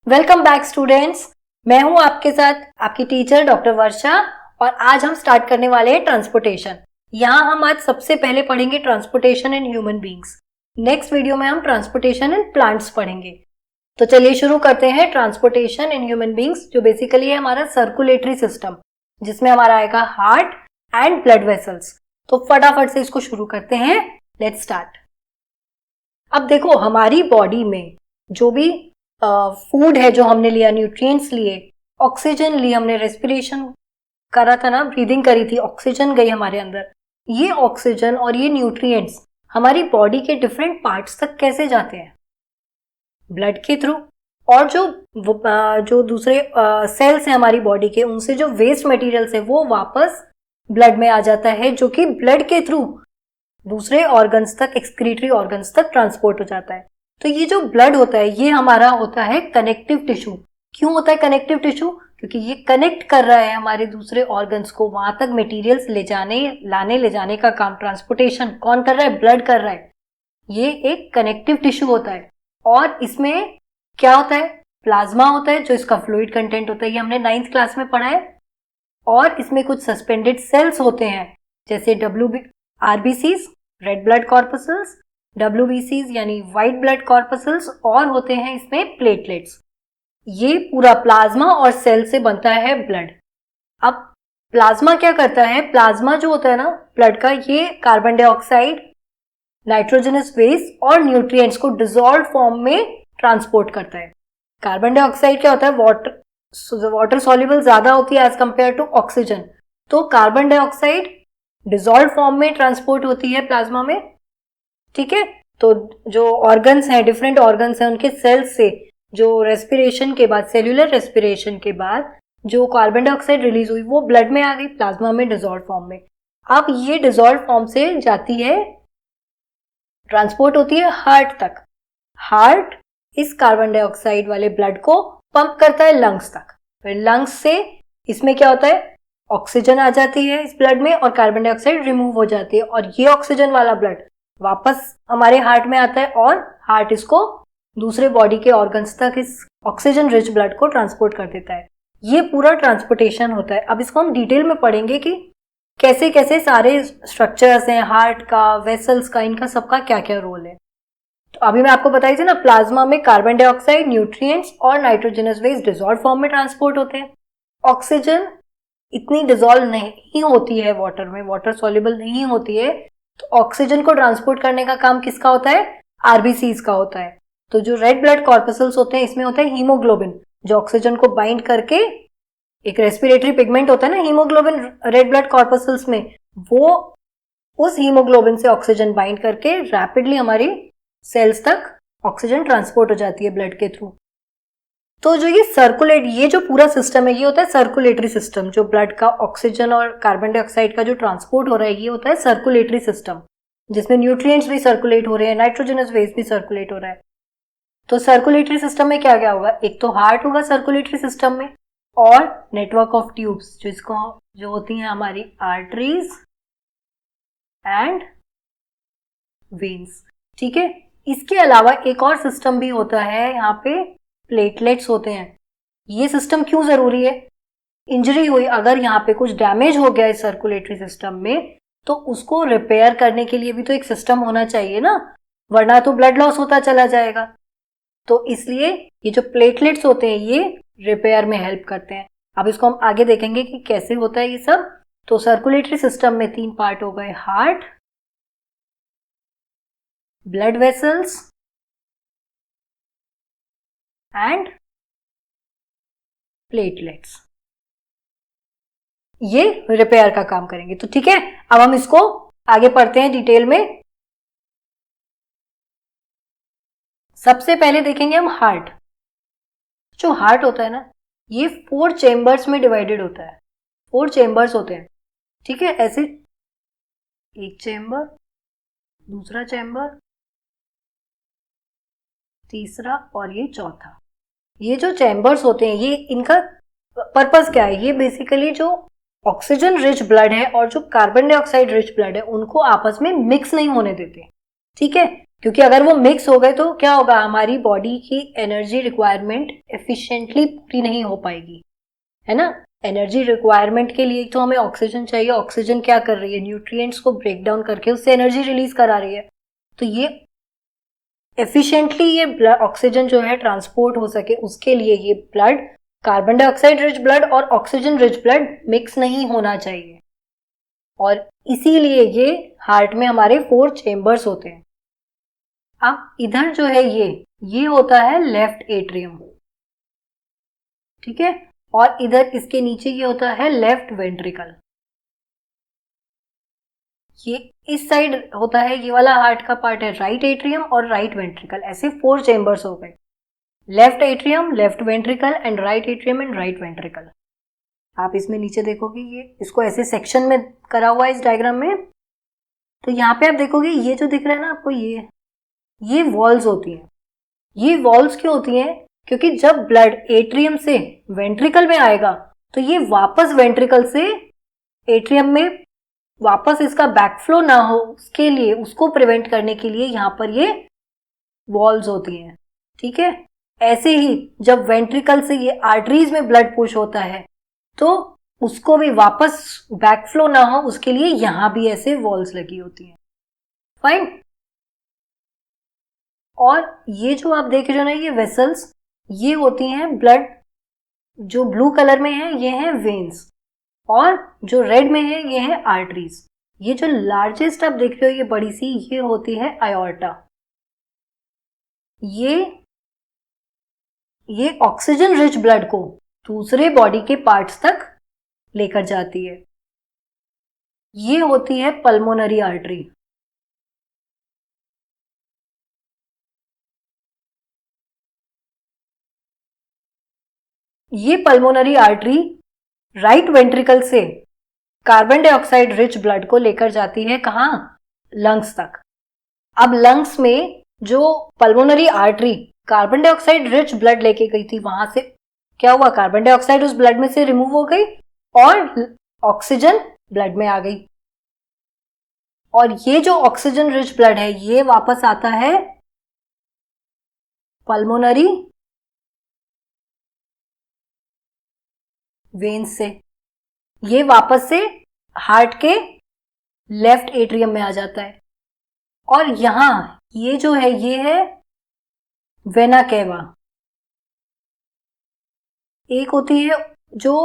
Welcome back students. मैं हूं आपके साथ आपकी टीचर डॉक्टर वर्षा और आज हम स्टार्ट करने वाले हैं ट्रांसपोर्टेशन। यहाँ हम आज सबसे पहले पढ़ेंगे transportation in human beings. Next video में हम ट्रांसपोर्टेशन इन प्लांट्स पढ़ेंगे। तो चलिए शुरू करते हैं ट्रांसपोर्टेशन इन ह्यूमन बींग्स, जो बेसिकली है हमारा सर्कुलेटरी सिस्टम, जिसमें हमारा आएगा हार्ट एंड ब्लड वेसल्स। तो फटाफट से इसको शुरू करते हैं। Let's start. अब देखो, हमारी बॉडी में जो भी फूड है जो हमने लिया, न्यूट्रिएंट्स लिए, ऑक्सीजन ली हमने, रेस्पिरेशन करा था ना, ब्रीदिंग करी थी, ऑक्सीजन गई हमारे अंदर। ये ऑक्सीजन और ये न्यूट्रिएंट्स हमारी बॉडी के डिफरेंट पार्ट्स तक कैसे जाते हैं? ब्लड के थ्रू। और जो दूसरे सेल्स हैं हमारी बॉडी के, उनसे जो वेस्ट मटेरियल्स है वो वापस ब्लड में आ जाता है, जो कि ब्लड के थ्रू दूसरे ऑर्गन्स तक, एक्सक्रीटरी ऑर्गन्स तक ट्रांसपोर्ट हो जाता है। तो ये जो ब्लड होता है ये हमारा होता है कनेक्टिव टिश्यू। क्यों होता है कनेक्टिव टिश्यू? क्योंकि ये कनेक्ट कर रहा है हमारे दूसरे ऑर्गन्स को, वहां तक मटेरियल्स ले जाने का काम ट्रांसपोर्टेशन कौन कर रहा है? ब्लड कर रहा है। ये एक कनेक्टिव टिश्यू होता है। और इसमें क्या होता है? प्लाज्मा होता है, जो इसका फ्लूइड कंटेंट होता है। ये हमने 9th क्लास में पढ़ा है। और इसमें कुछ सस्पेंडेड सेल्स होते हैं, जैसे RBCs, red blood corpuscles, WBCs यानी व्हाइट ब्लड कॉर्पसल्स, और होते हैं इसमें प्लेटलेट्स। ये पूरा प्लाज्मा और सेल से बनता है ब्लड। अब प्लाज्मा क्या करता है? प्लाज्मा जो होता है ना ब्लड का, ये कार्बन डाइऑक्साइड, नाइट्रोजनस वेस्ट और न्यूट्रिएंट्स को डिसॉल्व फॉर्म में ट्रांसपोर्ट करता है। कार्बन डाइऑक्साइड क्या होता है? वाटर सॉल्युबल ज्यादा होती है एज कंपेयर टू ऑक्सीजन। तो कार्बन डाइऑक्साइड डिसॉल्व फॉर्म में ट्रांसपोर्ट होती है प्लाज्मा में। ठीक है। तो जो ऑर्गन्स हैं, डिफरेंट ऑर्गन्स हैं, उनके सेल्स से जो रेस्पिरेशन के बाद, सेल्यूलर रेस्पिरेशन के बाद जो कार्बन डाइऑक्साइड रिलीज हुई वो ब्लड में आ गई, प्लाज्मा में डिसॉल्व फॉर्म में। अब ये डिसॉल्व फॉर्म से जाती है, ट्रांसपोर्ट होती है हार्ट तक। हार्ट इस कार्बन डाइऑक्साइड वाले ब्लड को पंप करता है लंग्स तक। फिर लंग्स से इसमें क्या होता है? ऑक्सीजन आ जाती है इस ब्लड में और कार्बन डाइऑक्साइड रिमूव हो जाती है, और ये ऑक्सीजन वाला ब्लड वापस हमारे हार्ट में आता है और हार्ट इसको दूसरे बॉडी के ऑर्गन्स तक इस ऑक्सीजन रिच ब्लड को ट्रांसपोर्ट कर देता है। ये पूरा ट्रांसपोर्टेशन होता है। अब इसको हम डिटेल में पढ़ेंगे कि कैसे कैसे सारे स्ट्रक्चर्स हैं हार्ट का, वेसल्स का, इनका सबका क्या क्या रोल है। तो अभी मैं आपको बताई थी ना, प्लाज्मा में कार्बन डाइऑक्साइड, न्यूट्रिएंट्स और नाइट्रोजनस वेस्ट डिसॉल्व फॉर्म में ट्रांसपोर्ट होते हैं। ऑक्सीजन इतनी डिसॉल्व नहीं होती है वाटर में, वाटर सॉल्युबल नहीं होती है। तो ऑक्सीजन को ट्रांसपोर्ट करने का काम किसका होता है? आरबीसीज का होता है। तो जो रेड ब्लड कॉर्पसल्स होते हैं, इसमें होता है हीमोग्लोबिन, जो ऑक्सीजन को बाइंड करके, एक रेस्पिरेटरी पिगमेंट होता है ना हीमोग्लोबिन रेड ब्लड कॉर्पसल्स में, वो उस हीमोग्लोबिन से ऑक्सीजन बाइंड करके रैपिडली हमारी सेल्स तक ऑक्सीजन ट्रांसपोर्ट हो जाती है ब्लड के थ्रू। तो जो ये जो पूरा सिस्टम है, ये होता है सर्कुलेटरी सिस्टम। जो ब्लड का ऑक्सीजन और कार्बन डाइऑक्साइड का जो ट्रांसपोर्ट हो रहा है, ये होता है सर्कुलेटरी सिस्टम, जिसमें न्यूट्रिएंट्स भी सर्कुलेट हो रहे हैं, नाइट्रोजनस वेस्ट भी सर्कुलेट हो रहा है। तो सर्कुलेटरी सिस्टम में क्या क्या होगा? एक तो हार्ट होगा सर्कुलेटरी सिस्टम में, और नेटवर्क ऑफ ट्यूब्स, जो होती हैं हमारी आर्टरीज एंड वेन्स। ठीक है। इसके अलावा एक और सिस्टम भी होता है, यहाँ पे प्लेटलेट्स होते हैं। ये सिस्टम क्यों जरूरी है? इंजरी हुई, अगर यहाँ पे कुछ डैमेज हो गया इस सर्कुलेटरी सिस्टम में, तो उसको रिपेयर करने के लिए भी तो एक सिस्टम होना चाहिए ना, वरना तो ब्लड लॉस होता चला जाएगा। तो इसलिए ये जो प्लेटलेट्स होते हैं ये रिपेयर में हेल्प करते हैं। अब इसको हम आगे देखेंगे कि कैसे होता है ये सब। तो सर्कुलेटरी सिस्टम में 3 पार्ट हो गए, heart, blood vessels and platelets. ये रिपेयर का काम करेंगे। तो ठीक है, अब हम इसको आगे पढ़ते हैं डिटेल में। सबसे पहले देखेंगे हम हार्ट। जो हार्ट होता है ना, ये 4 चेम्बर्स में डिवाइडेड होता है। 4 चेम्बर्स होते हैं। ठीक है, ऐसे एक चेम्बर, दूसरा चेम्बर, तीसरा और ये चौथा। ये जो चैम्बर्स होते हैं, ये इनका पर्पस क्या है? ये बेसिकली जो ऑक्सीजन रिच ब्लड है और जो कार्बन डाइऑक्साइड रिच ब्लड है, उनको आपस में मिक्स नहीं होने देते। ठीक है, क्योंकि अगर वो मिक्स हो गए तो क्या होगा, हमारी बॉडी की एनर्जी रिक्वायरमेंट एफिशिएंटली पूरी नहीं हो पाएगी, है ना। एनर्जी रिक्वायरमेंट के लिए तो हमें ऑक्सीजन चाहिए, ऑक्सीजन क्या कर रही है, न्यूट्रिएंट्स को ब्रेक डाउन करके उससे एनर्जी रिलीज करा रही है। तो ये एफिशिएंटली ये ऑक्सीजन जो है ट्रांसपोर्ट हो सके, उसके लिए ये blood carbon dioxide rich blood और ऑक्सीजन रिच ब्लड मिक्स नहीं होना चाहिए, और इसीलिए ये हार्ट में हमारे 4 चेम्बर्स होते हैं। अब इधर जो है ये होता है लेफ्ट एट्रियम, ठीक है, और इधर इसके नीचे ये होता है लेफ्ट वेंट्रिकल। ये इस साइड होता है, ये वाला हार्ट का पार्ट है राइट एट्रियम और राइट वेंट्रिकल। ऐसे 4 चेम्बर्स हो गए, left atrium, left ventricle and right atrium and right ventricle. आप इसमें नीचे देखोगे ये इसको ऐसे सेक्शन में करा हुआ है इस डायग्राम में। तो यहाँ पे आप देखोगे ये जो दिख रहा है ना आपको, ये वॉल्स होती हैं। ये वॉल्स क्यों होती हैं? क्योंकि जब ब्लड एट्रियम से वेंट्रिकल में आएगा तो ये वापस वेंट्रिकल से एट्रियम में वापस इसका बैकफ्लो ना हो, उसके लिए, उसको प्रिवेंट करने के लिए यहाँ पर ये वॉल्स होती हैं, ठीक है। ऐसे ही जब वेंट्रिकल से ये आर्टरीज में ब्लड पुश होता है तो उसको भी वापस बैकफ्लो ना हो, उसके लिए यहां भी ऐसे वॉल्स लगी होती हैं। फाइन। और ये जो आप देख रहे हो ना ये वेसल्स, ये होती हैं ब्लड, जो ब्लू कलर में है ये है वेन्स, और जो रेड में है ये है आर्टरीज। ये जो लार्जेस्ट आप देख रहे हो ये बड़ी सी, ये होती है आयोर्टा। ये ऑक्सीजन रिच ब्लड को दूसरे बॉडी के पार्ट्स तक लेकर जाती है। ये होती है पल्मोनरी आर्टरी। ये पल्मोनरी आर्टरी राइट वेंट्रिकल से कार्बन डाइऑक्साइड रिच ब्लड को लेकर जाती है कहां? लंग्स तक। अब लंग्स में जो pulmonary artery carbon dioxide rich blood लेके गई थी, वहां से क्या हुआ? कार्बन डाइऑक्साइड उस ब्लड में से रिमूव हो गई और ऑक्सीजन ब्लड में आ गई। और ये जो ऑक्सीजन रिच ब्लड है ये वापस आता है पल्मोनरी वेन्स से, ये वापस से हार्ट के लेफ्ट एट्रियम में आ जाता है। और यहां ये जो है ये है वेना केवा। एक होती है जो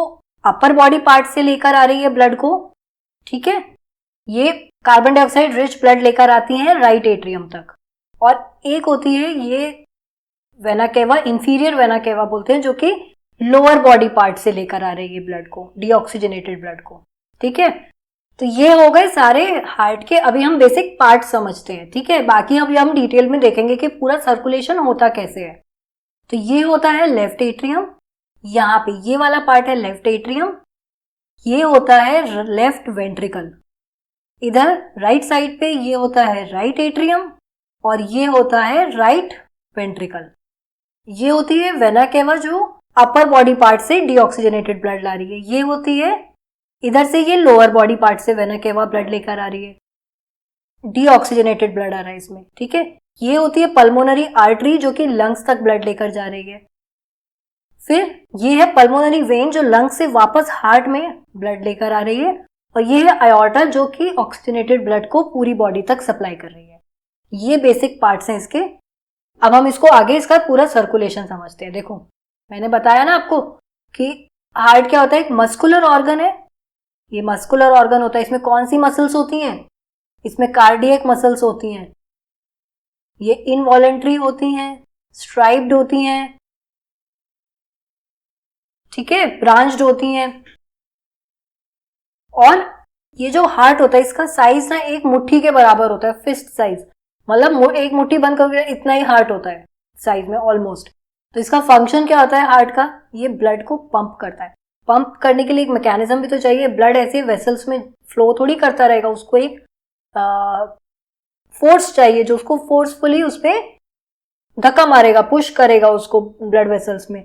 अपर बॉडी पार्ट से लेकर आ रही है ब्लड को, ठीक है, ये कार्बन डाइऑक्साइड रिच ब्लड लेकर आती है राइट एट्रियम तक। और एक होती है ये vena cava, inferior vena cava बोलते हैं, जो कि लोअर बॉडी पार्ट से लेकर आ रही है ब्लड को, डीऑक्सीजनेटेड ब्लड को, ठीक है। तो ये हो गए सारे हार्ट के, अभी हम बेसिक पार्ट समझते हैं, ठीक है। बाकी अभी हम डिटेल में देखेंगे कि पूरा सर्कुलेशन होता कैसे है। तो ये होता है लेफ्ट एट्रियम, यहाँ पे ये वाला पार्ट है लेफ्ट एट्रियम, ये होता है लेफ्ट वेंट्रिकल, इधर राइट साइड पे ये होता है राइट एट्रियम, और ये होता है राइट वेंट्रिकल। ये होती है वेना केवा जो अपर बॉडी पार्ट से डीऑक्सीजनेटेड ब्लड ला रही है, ये होती है इधर से ये लोअर बॉडी पार्ट से वेना केवा ब्लड लेकर आ रही है, डीऑक्सीजनेटेड ब्लड आ रहा है इसमें, ठीक है। ये होती है पल्मोनरी आर्टरी जो कि लंग्स तक ब्लड लेकर जा रही है। फिर ये है पल्मोनरी वेन जो लंग्स से वापस हार्ट में ब्लड लेकर आ रही है, और ये है आयोर्टा जो कि ऑक्सीजनेटेड ब्लड को पूरी बॉडी तक सप्लाई कर रही है। ये बेसिक पार्ट्स हैं इसके। अब हम इसको आगे इसका पूरा सर्कुलेशन समझते हैं। देखो मैंने बताया ना आपको कि हार्ट क्या होता है, एक मस्कुलर ऑर्गन है, ये मस्कुलर ऑर्गन होता है। इसमें कौन सी मसल्स होती हैं? इसमें कार्डियक मसल्स होती हैं, ये इनवॉलेंट्री होती हैं, स्ट्राइप्ड होती हैं, ठीक है, ब्रांच्ड होती हैं। और ये जो हार्ट होता है इसका साइज ना एक मुट्ठी के बराबर होता है, फिस्ट साइज, मतलब एक मुट्ठी बंद करके इतना ही हार्ट होता है साइज में ऑलमोस्ट। तो इसका फंक्शन क्या होता है हार्ट का? ये ब्लड को पंप करता है। पंप करने के लिए एक मैकेनिज्म भी तो चाहिए। ब्लड ऐसे वेसल्स में फ्लो थोड़ी करता रहेगा, उसको एक फोर्स चाहिए जो उसको फोर्सफुली उस पर धक्का मारेगा, पुश करेगा उसको ब्लड वेसल्स में।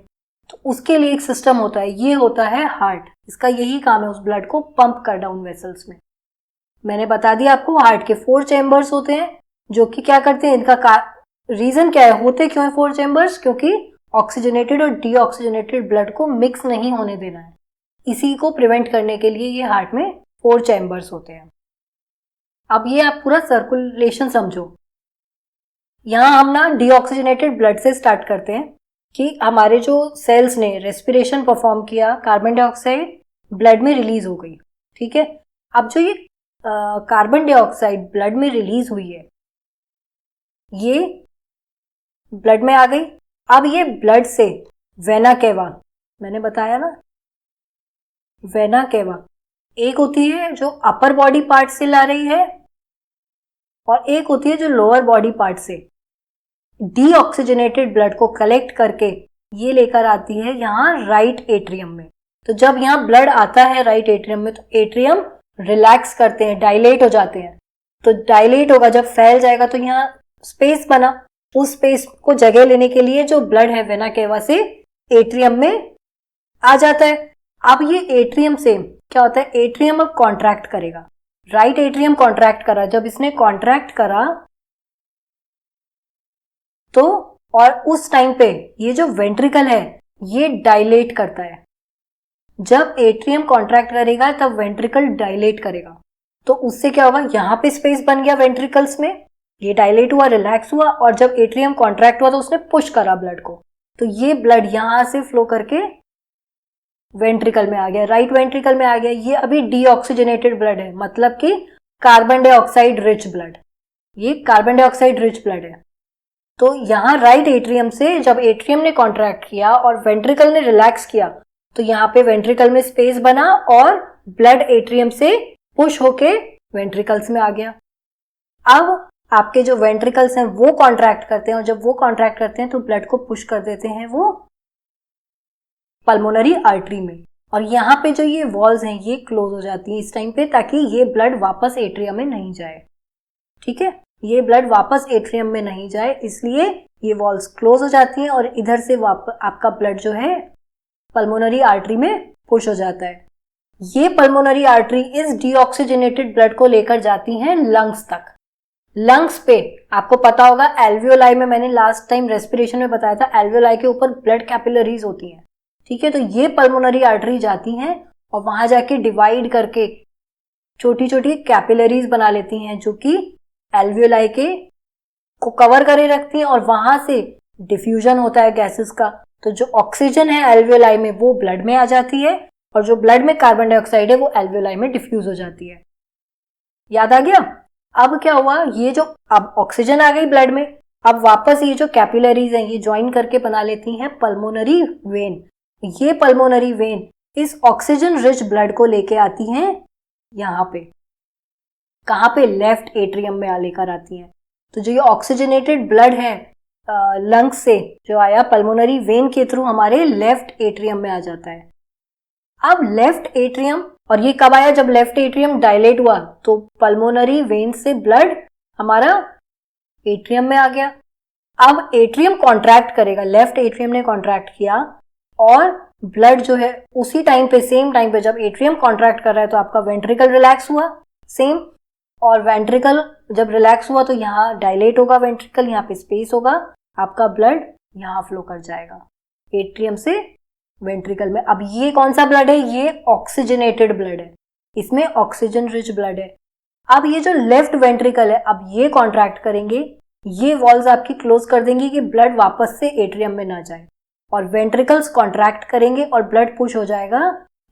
तो उसके लिए एक सिस्टम होता है, ये होता है हार्ट। इसका यही काम है उस ब्लड को पंप करना उन वेसल्स में। मैंने बता दिया आपको हार्ट के 4 चेम्बर्स होते हैं जो कि क्या करते हैं, इनका रीजन क्या है, होते क्यों है 4 चेम्बर्स? क्योंकि ऑक्सीजनेटेड और डीऑक्सीजनेटेड ब्लड को मिक्स नहीं होने देना है। इसी को प्रिवेंट करने के लिए ये हार्ट में 4 चैम्बर्स होते हैं। अब ये आप पूरा सर्कुलेशन समझो। यहाँ हम ना डीऑक्सीजनेटेड ब्लड से स्टार्ट करते हैं कि हमारे जो सेल्स ने रेस्पिरेशन परफॉर्म किया, कार्बन डाइऑक्साइड ब्लड में रिलीज हो गई, ठीक है। अब जो ये कार्बन डाइऑक्साइड ब्लड में रिलीज हुई है, ये ब्लड में आ गई। अब ये ब्लड से वेना केवा, मैंने बताया ना, वेना केवा एक होती है जो अपर बॉडी पार्ट से ला रही है और एक होती है जो लोअर बॉडी पार्ट से डीऑक्सीजनेटेड ब्लड को कलेक्ट करके ये लेकर आती है यहाँ राइट एट्रियम में। तो जब यहाँ ब्लड आता है राइट एट्रियम में तो एट्रियम रिलैक्स करते हैं, डायलेट हो जाते हैं। तो डायलेट होगा, जब फैल जाएगा तो यहाँ स्पेस बना, उस स्पेस को जगह लेने के लिए जो ब्लड है वेना केवा से एट्रियम में आ जाता है। अब ये एट्रियम से क्या होता है, एट्रियम अब कॉन्ट्रैक्ट करेगा, राइट एट्रियम कॉन्ट्रैक्ट करा। जब इसने कॉन्ट्रैक्ट करा तो और उस टाइम पे ये जो वेंट्रिकल है ये डायलेट करता है। जब एट्रियम कॉन्ट्रैक्ट करेगा तब वेंट्रिकल डायलेट करेगा, तो उससे क्या होगा, यहाँ पे स्पेस बन गया वेंट्रिकल्स में, ये डायलेट हुआ, रिलैक्स हुआ, और जब एट्रियम कॉन्ट्रैक्ट हुआ तो उसने पुश करा ब्लड को, तो ये ब्लड यहां से फ्लो करके वेंट्रिकल में आ गया, राइट वेंट्रिकल में आ गया। ये अभी डीऑक्सीजनेटेड ब्लड है, मतलब कि कार्बन डाइऑक्साइड रिच ब्लड, ये कार्बन डाइऑक्साइड रिच ब्लड है। तो यहाँ राइट एट्रियम से जब एट्रियम ने कॉन्ट्रैक्ट किया और वेंट्रिकल ने रिलैक्स किया तो यहाँ पे वेंट्रिकल में स्पेस बना और ब्लड एट्रियम से पुश होके वेंट्रिकल्स में आ गया। अब आपके जो वेंट्रिकल्स हैं वो कॉन्ट्रैक्ट करते हैं और जब वो कॉन्ट्रैक्ट करते हैं तो ब्लड को पुश कर देते हैं वो पल्मोनरी आर्टरी में, और यहाँ पे जो ये वॉल्स हैं ये क्लोज हो जाती हैं इस टाइम पे, ताकि ये ब्लड वापस एट्रियम में नहीं जाए। ठीक है, ये ब्लड वापस एट्रियम में नहीं जाए, इसलिए ये वॉल्स क्लोज हो जाती हैं और इधर से वापस आपका ब्लड जो है पल्मोनरी आर्टरी में पुश हो जाता है। ये पल्मोनरी आर्टरी इस डीऑक्सीजनेटेड ब्लड को लेकर जाती हैं लंग्स तक। लंग्स पे आपको पता होगा एल्वियोलाई में, मैंने लास्ट टाइम रेस्पिरेशन में बताया था, एल्वियोलाई के ऊपर ब्लड कैपिलरीज होती हैं। ठीक है, तो ये पल्मोनरी आर्टरी जाती हैं और वहां जाके डिवाइड करके छोटी छोटी कैपिलरीज बना लेती हैं जो कि एल्वियोलाई के को कवर करे रखती हैं और वहां से डिफ्यूजन होता है गैसेस का। तो जो ऑक्सीजन है एल्वियोलाई में वो ब्लड में आ जाती है और जो ब्लड में कार्बन डाइऑक्साइड है वो एल्वियोलाई में डिफ्यूज हो जाती है। याद आ गया? अब क्या हुआ, ये जो अब ऑक्सीजन आ गई ब्लड में, अब वापस ये जो कैपिलरीज हैं ये ज्वाइन करके बना लेती हैं पल्मोनरी वेन। ये पल्मोनरी वेन इस ऑक्सीजन रिच ब्लड को लेके आती हैं यहाँ पे, कहाँ पे, लेफ्ट एट्रियम में लेकर आती हैं। तो जो ये ऑक्सीजनेटेड ब्लड है लंग्स से जो आया पल्मोनरी वेन के थ्रू हमारे लेफ्ट एट्रियम में आ जाता है। अब लेफ्ट एट्रियम, और ये कब आया, जब लेफ्ट एट्रियम डायलेट हुआ तो पल्मोनरी वेन से ब्लड हमारा एट्रियम में आ गया। अब एट्रियम कॉन्ट्रैक्ट करेगा, लेफ्ट एट्रियम ने कॉन्ट्रैक्ट किया और ब्लड जो है उसी टाइम पे, सेम टाइम पे जब एट्रियम कॉन्ट्रैक्ट कर रहा है तो आपका वेंट्रिकल रिलैक्स हुआ सेम, और वेंट्रिकल जब रिलैक्स हुआ तो यहाँ डायलेट होगा वेंट्रिकल, यहाँ पे स्पेस होगा, आपका ब्लड यहाँ फ्लो कर जाएगा एट्रियम से वेंट्रिकल में। अब ये कौन सा ब्लड है, ये ऑक्सीजनेटेड ब्लड है, इसमें ऑक्सीजन रिच ब्लड है। अब ये जो लेफ्ट वेंट्रिकल है अब ये कॉन्ट्रैक्ट करेंगे, ये वॉल्स आपकी क्लोज कर देंगी कि ब्लड वापस से एट्रियम में ना जाए, और वेंट्रिकल्स कॉन्ट्रैक्ट करेंगे और ब्लड पुश हो जाएगा